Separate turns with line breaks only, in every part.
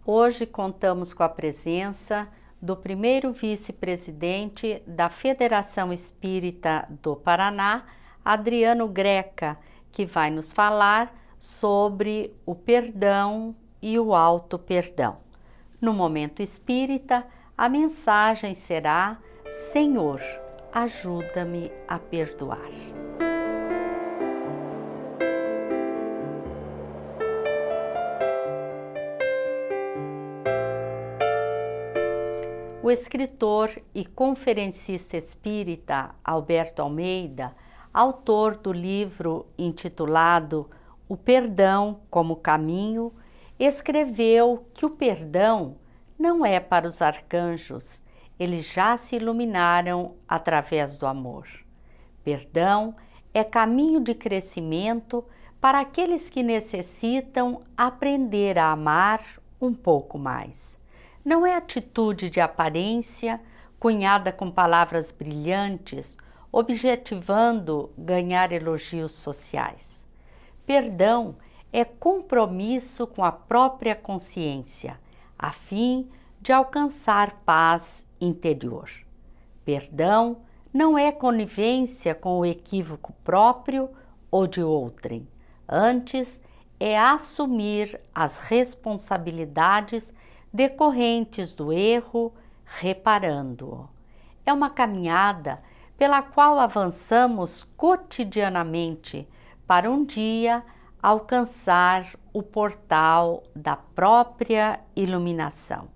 Hoje contamos com a presença do primeiro vice-presidente da Federação Espírita do Paraná, Adriano Greca, que vai nos falar sobre o perdão e o auto-perdão. No Momento Espírita, a mensagem será: Senhor, ajuda-me a perdoar. O escritor e conferencista espírita Alberto Almeida, autor do livro intitulado O Perdão como Caminho, escreveu que o perdão não é para os arcanjos, eles já se iluminaram através do amor. Perdão é caminho de crescimento para aqueles que necessitam aprender a amar um pouco mais. Não é atitude de aparência, cunhada com palavras brilhantes, objetivando ganhar elogios sociais. Perdão é compromisso com a própria consciência, a fim de alcançar paz interior. Perdão não é conivência com o equívoco próprio ou de outrem. Antes, é assumir as responsabilidades decorrentes do erro, reparando-o. É uma caminhada pela qual avançamos cotidianamente para um dia alcançar o portal da própria iluminação.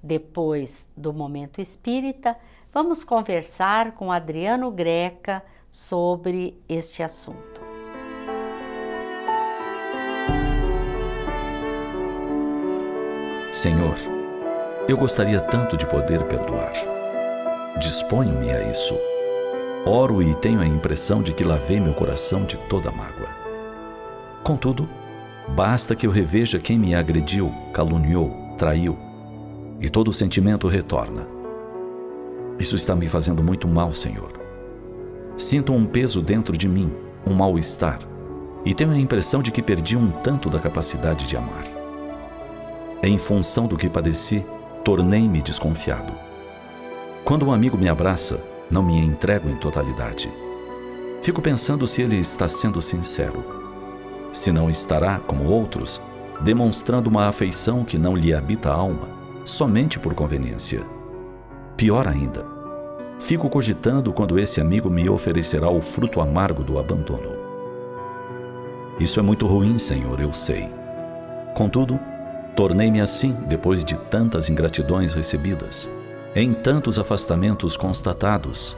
Depois do Momento Espírita, vamos conversar com Adriano Greca sobre este assunto.
Senhor, eu gostaria tanto de poder perdoar. Disponho-me a isso. Oro e tenho a impressão de que lavei meu coração de toda mágoa. Contudo, basta que eu reveja quem me agrediu, caluniou, traiu, e todo o sentimento retorna. Isso está me fazendo muito mal, Senhor. Sinto um peso dentro de mim, um mal-estar, e tenho a impressão de que perdi um tanto da capacidade de amar. Em função do que padeci, tornei-me desconfiado. Quando um amigo me abraça, não me entrego em totalidade. Fico pensando se ele está sendo sincero. Se não estará, como outros, demonstrando uma afeição que não lhe habita a alma, somente por conveniência. Pior ainda, fico cogitando quando esse amigo me oferecerá o fruto amargo do abandono. Isso é muito ruim, Senhor, eu sei. Contudo, tornei-me assim depois de tantas ingratidões recebidas, em tantos afastamentos constatados,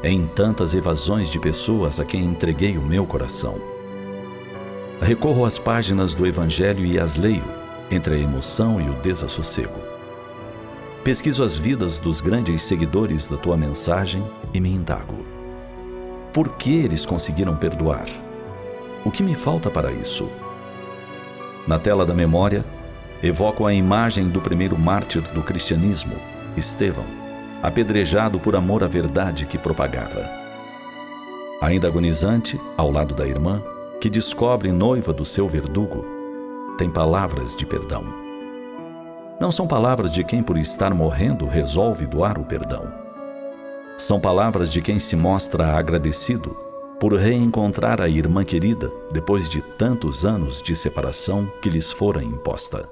em tantas evasões de pessoas a quem entreguei o meu coração. Recorro às páginas do Evangelho e as leio, entre a emoção e o desassossego. Pesquiso as vidas dos grandes seguidores da tua mensagem e me indago. Por que eles conseguiram perdoar? O que me falta para isso? Na tela da memória, evoco a imagem do primeiro mártir do cristianismo, Estevão, apedrejado por amor à verdade que propagava. Ainda agonizante, ao lado da irmã, que descobre noiva do seu verdugo, tem palavras de perdão. Não são palavras de quem por estar morrendo resolve doar o perdão. São palavras de quem se mostra agradecido por reencontrar a irmã querida depois de tantos anos de separação que lhes fora imposta.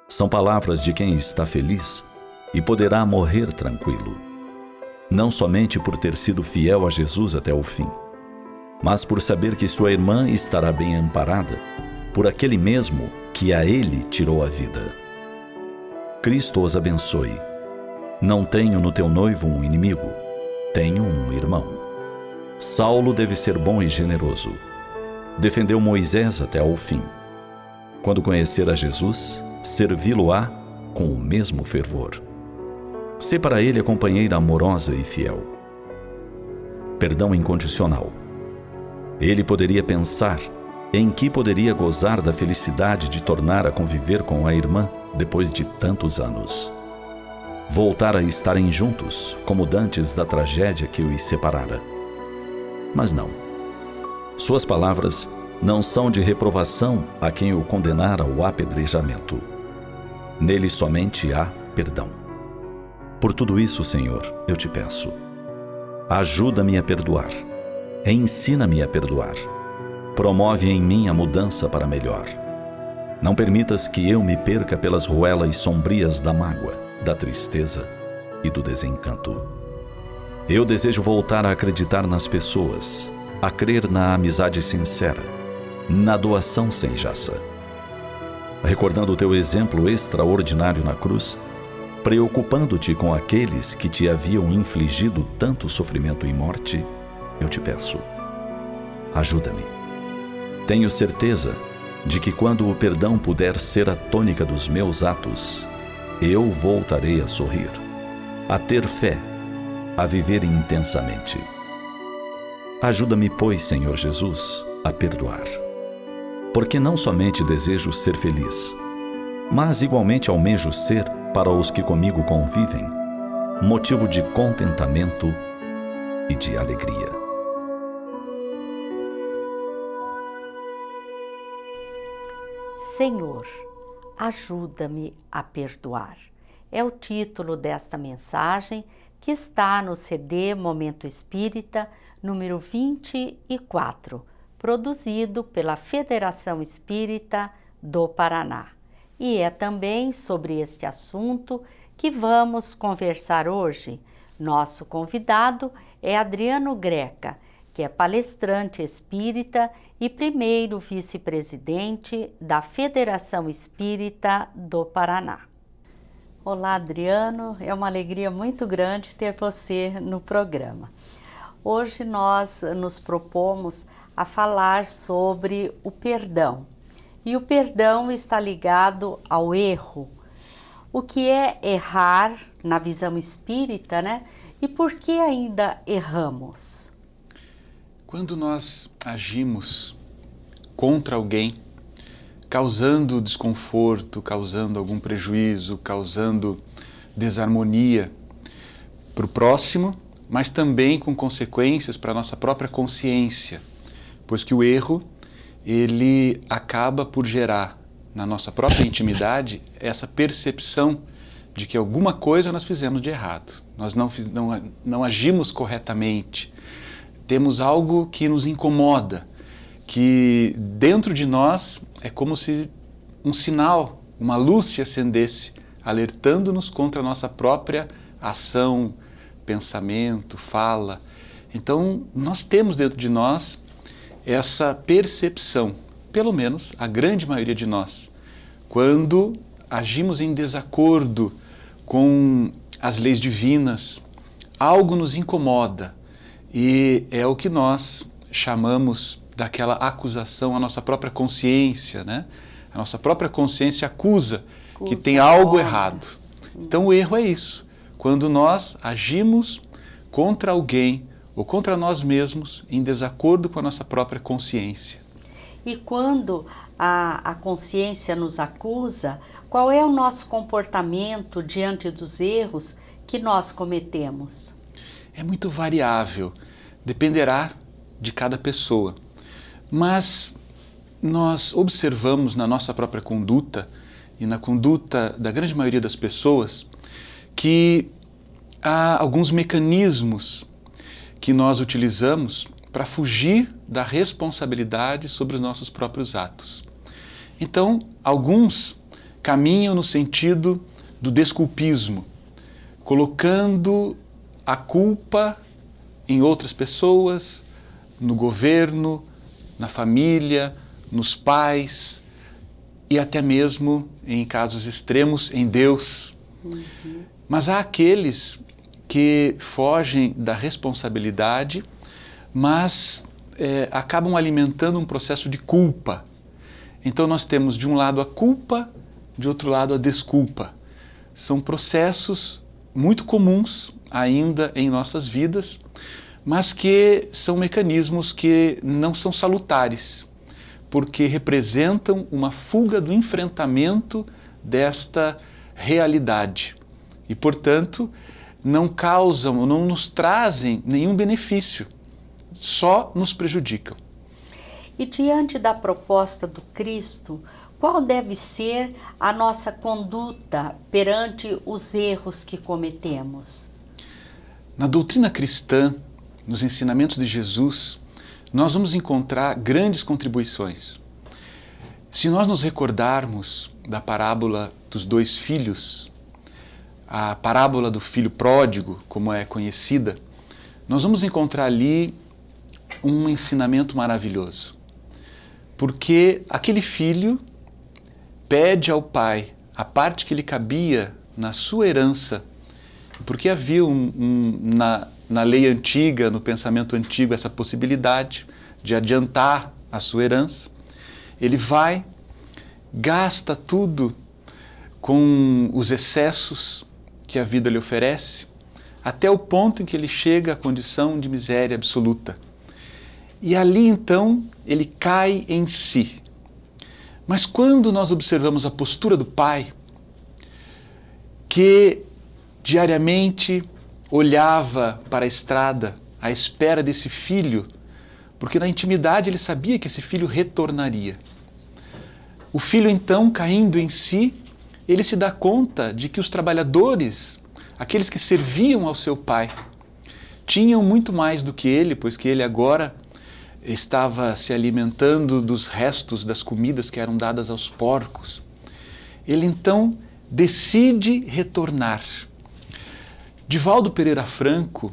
São palavras de quem está feliz e poderá morrer tranquilo, não somente por ter sido fiel a Jesus até o fim, mas por saber que sua irmã estará bem amparada por aquele mesmo que a ele tirou a vida. Cristo os abençoe. Não tenho no teu noivo um inimigo, tenho um irmão. Saulo deve ser bom e generoso. Defendeu Moisés até ao fim. Quando conhecer a Jesus, servi-lo-á com o mesmo fervor. Sê para ele a companheira amorosa e fiel. Perdão incondicional. Ele poderia pensar em que poderia gozar da felicidade de tornar a conviver com a irmã depois de tantos anos. Voltar a estarem juntos, como dantes da tragédia que os separara. Mas não. Suas palavras não são de reprovação a quem o condenara ao apedrejamento. Nele somente há perdão. Por tudo isso, Senhor, eu te peço. Ajuda-me a perdoar. Ensina-me a perdoar. Promove em mim a mudança para melhor. Não permitas que eu me perca pelas ruelas sombrias da mágoa, da tristeza e do desencanto. Eu desejo voltar a acreditar nas pessoas, a crer na amizade sincera, na doação sem jaça. Recordando o teu exemplo extraordinário na cruz, preocupando-te com aqueles que te haviam infligido tanto sofrimento e morte, eu te peço, ajuda-me. Tenho certeza de que quando o perdão puder ser a tônica dos meus atos, eu voltarei a sorrir, a ter fé, a viver intensamente. Ajuda-me, pois, Senhor Jesus, a perdoar. Porque não somente desejo ser feliz, mas igualmente almejo ser, para os que comigo convivem, motivo de contentamento e de alegria.
Senhor, ajuda-me a perdoar. É o título desta mensagem que está no CD Momento Espírita, número 24, produzido pela Federação Espírita do Paraná. E é também sobre este assunto que vamos conversar hoje. Nosso convidado é Adriano Greca, que é palestrante espírita e primeiro vice-presidente da Federação Espírita do Paraná. Olá, Adriano, é uma alegria muito grande ter você no programa. Hoje nós nos propomos a falar sobre o perdão. E o perdão está ligado ao erro. O que é errar na visão espírita, né? E por que ainda erramos?
Quando nós agimos contra alguém, causando desconforto, causando algum prejuízo, causando desarmonia para o próximo, mas também com consequências para a nossa própria consciência, pois que o erro ele acaba por gerar na nossa própria intimidade essa percepção de que alguma coisa nós fizemos de errado. Nós não agimos corretamente. Temos algo que nos incomoda, que dentro de nós é como se um sinal, uma luz se acendesse, alertando-nos contra a nossa própria ação, pensamento, fala. Então, nós temos dentro de nós essa percepção, pelo menos a grande maioria de nós, quando agimos em desacordo com as leis divinas, algo nos incomoda e é o que nós chamamos daquela acusação à nossa própria consciência, né? A nossa própria consciência acusa que tem algo errado. Então o erro é isso, quando nós agimos contra alguém ou contra nós mesmos em desacordo com a nossa própria consciência.
E quando a consciência nos acusa, qual é o nosso comportamento diante dos erros que nós cometemos?
É muito variável, dependerá de cada pessoa. Mas nós observamos na nossa própria conduta e na conduta da grande maioria das pessoas que há alguns mecanismos que nós utilizamos para fugir da responsabilidade sobre os nossos próprios atos. Então, alguns caminham no sentido do desculpismo, colocando a culpa em outras pessoas, no governo, na família, nos pais e até mesmo, em casos extremos, em Deus. Mas há aqueles que fogem da responsabilidade, mas acabam alimentando um processo de culpa. Então nós temos de um lado a culpa, de outro lado a desculpa. São processos muito comuns ainda em nossas vidas, mas que são mecanismos que não são salutares, porque representam uma fuga do enfrentamento desta realidade e, portanto, não causam, não nos trazem nenhum benefício, só nos prejudicam.
E diante da proposta do Cristo, qual deve ser a nossa conduta perante os erros que cometemos?
Na doutrina cristã, nos ensinamentos de Jesus, nós vamos encontrar grandes contribuições. Se nós nos recordarmos da parábola dos 2 filhos, a parábola do filho pródigo, como é conhecida, nós vamos encontrar ali um ensinamento maravilhoso. Porque aquele filho pede ao pai a parte que lhe cabia na sua herança, porque havia na lei antiga, no pensamento antigo, essa possibilidade de adiantar a sua herança. Ele vai, gasta tudo com os excessos que a vida lhe oferece, até o ponto em que ele chega à condição de miséria absoluta. E ali então ele cai em si. Mas quando nós observamos a postura do pai, que diariamente olhava para a estrada à espera desse filho, porque na intimidade ele sabia que esse filho retornaria. O filho então, caindo em si, ele se dá conta de que os trabalhadores, aqueles que serviam ao seu pai, tinham muito mais do que ele, pois que ele agora estava se alimentando dos restos das comidas que eram dadas aos porcos. Ele então decide retornar. Divaldo Pereira Franco,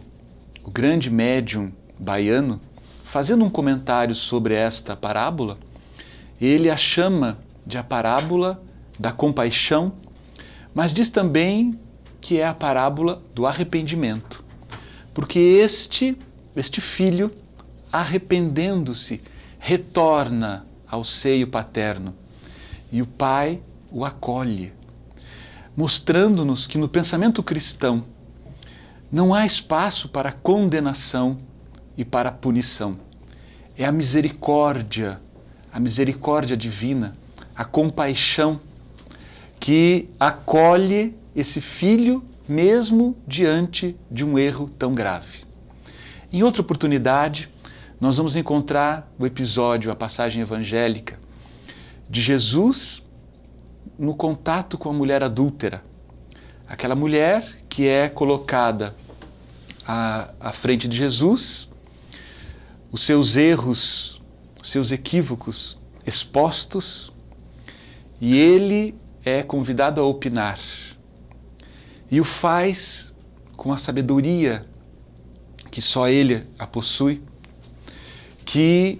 o grande médium baiano, fazendo um comentário sobre esta parábola, ele a chama de a parábola da compaixão, mas diz também que é a parábola do arrependimento, porque este filho, arrependendo-se, retorna ao seio paterno e o pai o acolhe, mostrando-nos que no pensamento cristão não há espaço para condenação e para punição. É a misericórdia divina, a compaixão que acolhe esse filho mesmo diante de um erro tão grave. Em outra oportunidade, nós vamos encontrar o episódio, a passagem evangélica de Jesus no contato com a mulher adúltera. Aquela mulher que é colocada à frente de Jesus, os seus erros, os seus equívocos expostos, e ele é convidado a opinar. E o faz com a sabedoria que só ele a possui, que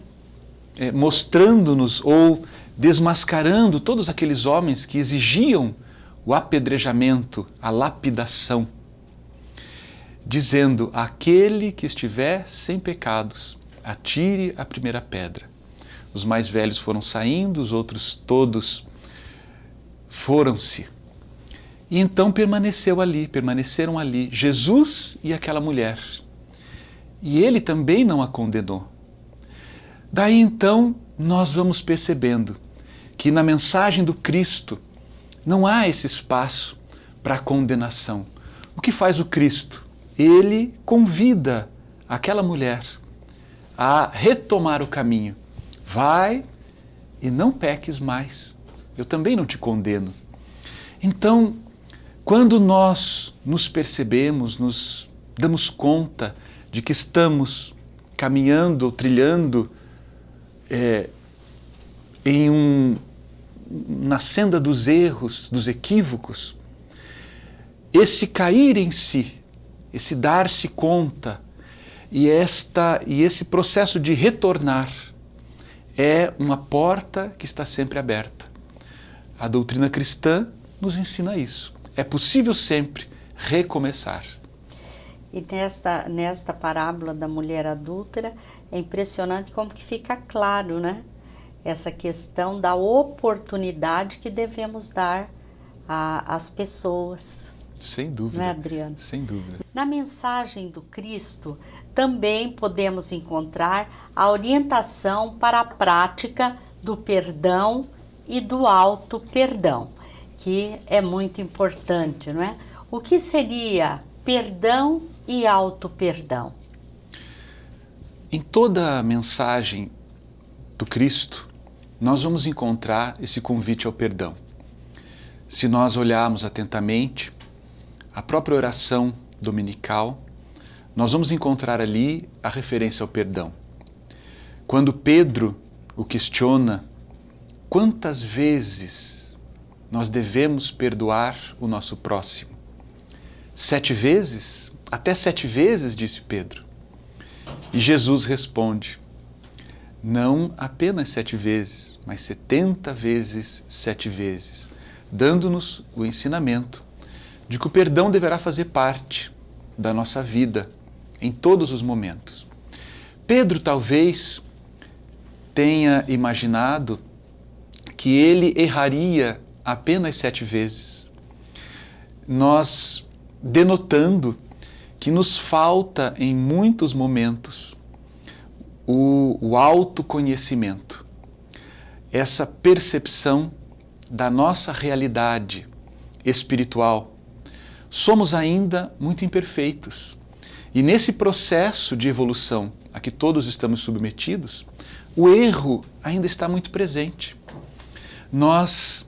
mostrando-nos ou desmascarando todos aqueles homens que exigiam o apedrejamento, a lapidação, dizendo: aquele que estiver sem pecados, atire a primeira pedra. Os mais velhos foram saindo, os outros todos foram-se. E então permaneceram ali, Jesus e aquela mulher. E ele também não a condenou. Daí então nós vamos percebendo que na mensagem do Cristo não há esse espaço para condenação. O que faz o Cristo? Ele convida aquela mulher a retomar o caminho. Vai e não peques mais. Eu também não te condeno. Então, quando nós nos percebemos, nos damos conta de que estamos caminhando ou trilhando na senda dos erros, dos equívocos, esse cair em si, esse dar-se conta e esse processo de retornar é uma porta que está sempre aberta. A doutrina cristã nos ensina isso. É possível sempre recomeçar.
E nesta parábola da mulher adúltera, é impressionante como que fica claro, né? Essa questão da oportunidade que devemos dar às pessoas.
Sem dúvida.
Não é, Adriano?
Sem dúvida.
Na mensagem do Cristo, também podemos encontrar a orientação para a prática do perdão e do auto-perdão, que é muito importante, não é? O que seria perdão e auto-perdão? Em
toda a mensagem do Cristo, nós vamos encontrar esse convite ao perdão. Se nós olharmos atentamente a própria oração dominical, nós vamos encontrar ali a referência ao perdão. Quando Pedro o questiona, quantas vezes nós devemos perdoar o nosso próximo? 7 vezes? Até 7 vezes, disse Pedro. E Jesus responde, não apenas 7 vezes, mas 70 vezes 7 vezes, dando-nos o ensinamento de que o perdão deverá fazer parte da nossa vida em todos os momentos. Pedro talvez tenha imaginado que ele erraria apenas 7 vezes, nós denotando que nos falta em muitos momentos o autoconhecimento, essa percepção da nossa realidade espiritual. Somos ainda muito imperfeitos e nesse processo de evolução a que todos estamos submetidos, o erro ainda está muito presente. Nós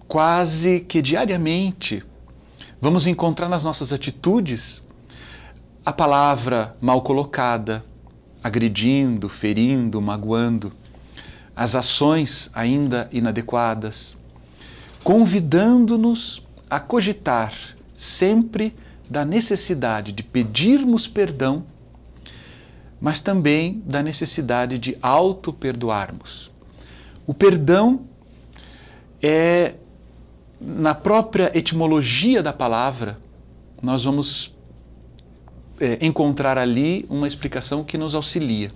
quase que diariamente vamos encontrar nas nossas atitudes a palavra mal colocada, agredindo, ferindo, magoando, as ações ainda inadequadas, convidando-nos a cogitar sempre da necessidade de pedirmos perdão, mas também da necessidade de auto-perdoarmos. O perdão é, na própria etimologia da palavra, nós vamos encontrar ali uma explicação que nos auxilia.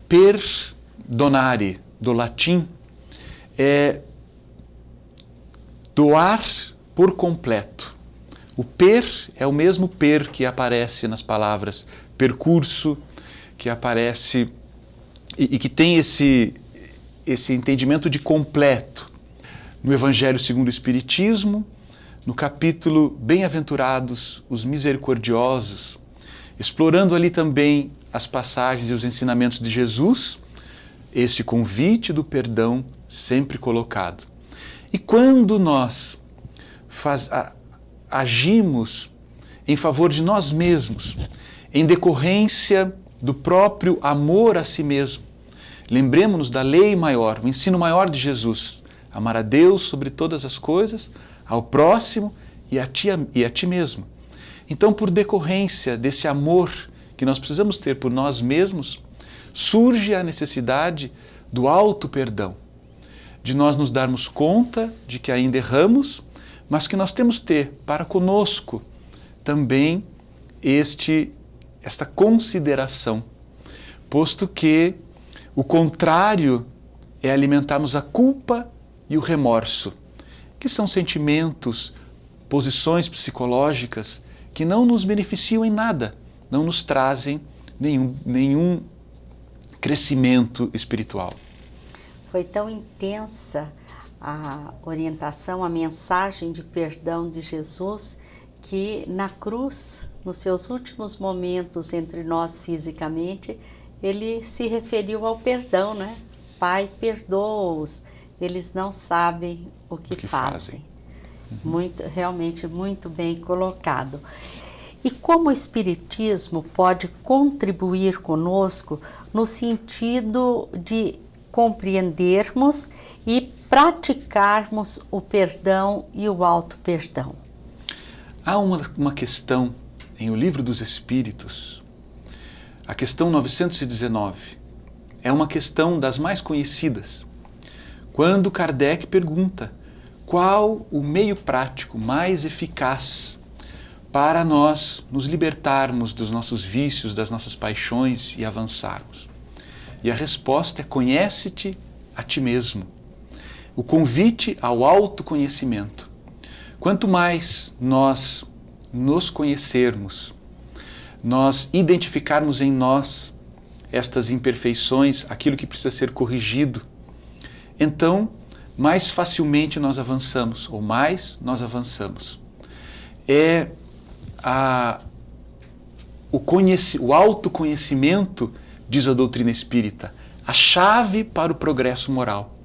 Perdonare, do latim, é doar por completo. O per é o mesmo per que aparece nas palavras percurso, que aparece e que tem esse entendimento de completo. No Evangelho segundo o Espiritismo, no capítulo Bem-aventurados os misericordiosos, explorando ali também as passagens e os ensinamentos de Jesus, esse convite do perdão sempre colocado. E quando nós agimos em favor de nós mesmos, em decorrência do próprio amor a si mesmo, lembremos-nos da lei maior, o ensino maior de Jesus, amar a Deus sobre todas as coisas, ao próximo e a ti mesmo. Então, por decorrência desse amor que nós precisamos ter por nós mesmos, surge a necessidade do auto-perdão, de nós nos darmos conta de que ainda erramos, mas que nós temos que ter para conosco também esta consideração, posto que o contrário é alimentarmos a culpa e o remorso, que são sentimentos, posições psicológicas que não nos beneficiam em nada, não nos trazem nenhum crescimento espiritual.
Foi tão intensa a orientação, a mensagem de perdão de Jesus, que na cruz, nos seus últimos momentos entre nós fisicamente, ele se referiu ao perdão, né? Pai, perdoa-os, eles não sabem o que fazem. Realmente muito bem colocado. E como o Espiritismo pode contribuir conosco no sentido de compreendermos e praticarmos o perdão e o auto-perdão?
Há uma questão em O Livro dos Espíritos, a questão 919, é uma questão das mais conhecidas, quando Kardec pergunta qual o meio prático mais eficaz para nós nos libertarmos dos nossos vícios, das nossas paixões e avançarmos. E a resposta é: conhece-te a ti mesmo. O convite ao autoconhecimento. Quanto mais nós nos conhecermos, nós identificarmos em nós estas imperfeições, aquilo que precisa ser corrigido, então mais facilmente nós avançamos, ou mais nós avançamos. O autoconhecimento, diz a doutrina espírita, a chave para o progresso moral.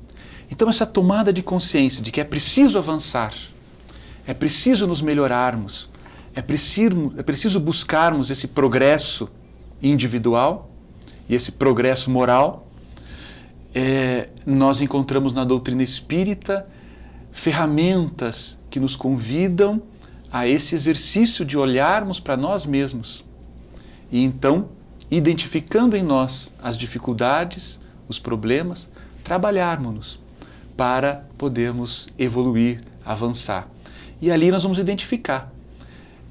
Então essa tomada de consciência de que é preciso avançar, é preciso nos melhorarmos, é preciso buscarmos esse progresso individual e esse progresso moral, nós encontramos na doutrina espírita ferramentas que nos convidam a esse exercício de olharmos para nós mesmos e então, identificando em nós as dificuldades, os problemas, trabalharmos-nos para podermos evoluir, avançar. E ali nós vamos identificar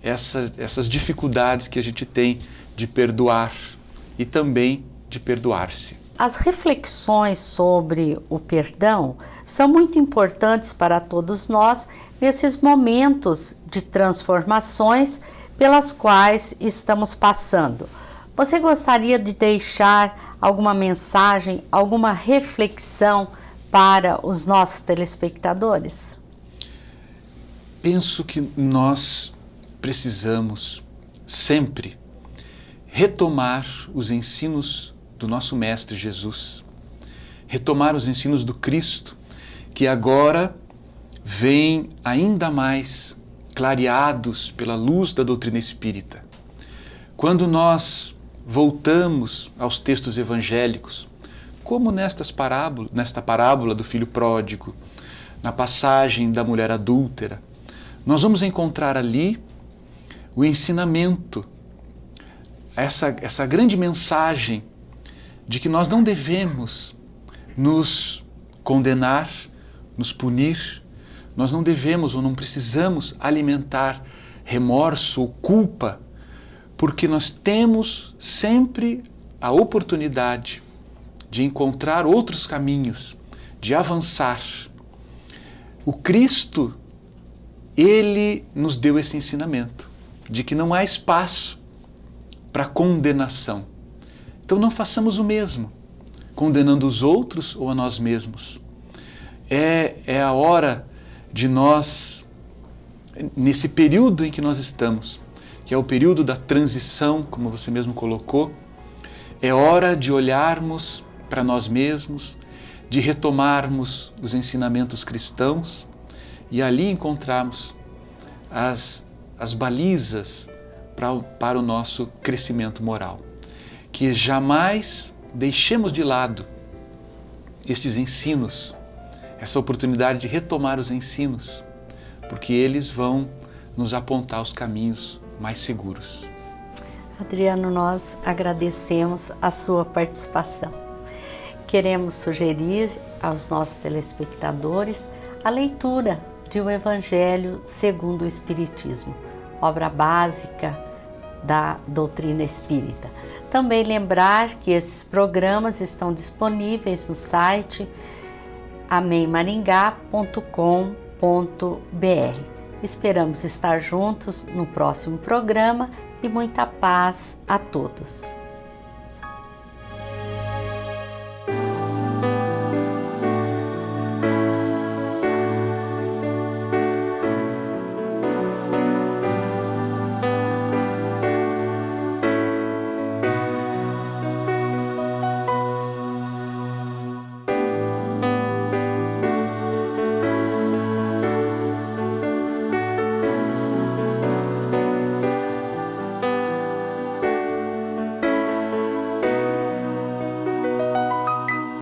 essas dificuldades que a gente tem de perdoar e também de perdoar-se.
As reflexões sobre o perdão são muito importantes para todos nós nesses momentos de transformações pelas quais estamos passando. Você gostaria de deixar alguma mensagem, alguma reflexão para os nossos telespectadores?
Penso que nós precisamos sempre retomar os ensinos do nosso Mestre Jesus, retomar os ensinos do Cristo, que agora vêm ainda mais clareados pela luz da doutrina espírita. Quando nós voltamos aos textos evangélicos, como nesta parábola do filho pródigo, na passagem da mulher adúltera, nós vamos encontrar ali o ensinamento, essa grande mensagem de que nós não devemos nos condenar, nos punir, nós não devemos ou não precisamos alimentar remorso ou culpa, porque nós temos sempre a oportunidade de encontrar outros caminhos, de avançar. O Cristo, Ele nos deu esse ensinamento, de que não há espaço para condenação. Então não façamos o mesmo, condenando os outros ou a nós mesmos. É a hora de nós, nesse período em que nós estamos, que é o período da transição, como você mesmo colocou, é hora de olharmos para nós mesmos, de retomarmos os ensinamentos cristãos e ali encontrarmos as balizas para o nosso crescimento moral. Que jamais deixemos de lado estes ensinos, essa oportunidade de retomar os ensinos, porque eles vão nos apontar os caminhos mais seguros.
Adriano, nós agradecemos a sua participação. Queremos sugerir aos nossos telespectadores a leitura de O Evangelho segundo o Espiritismo, obra básica da doutrina espírita. Também lembrar que esses programas estão disponíveis no site amemmaringá.com.br. Esperamos estar juntos no próximo programa e muita paz a todos.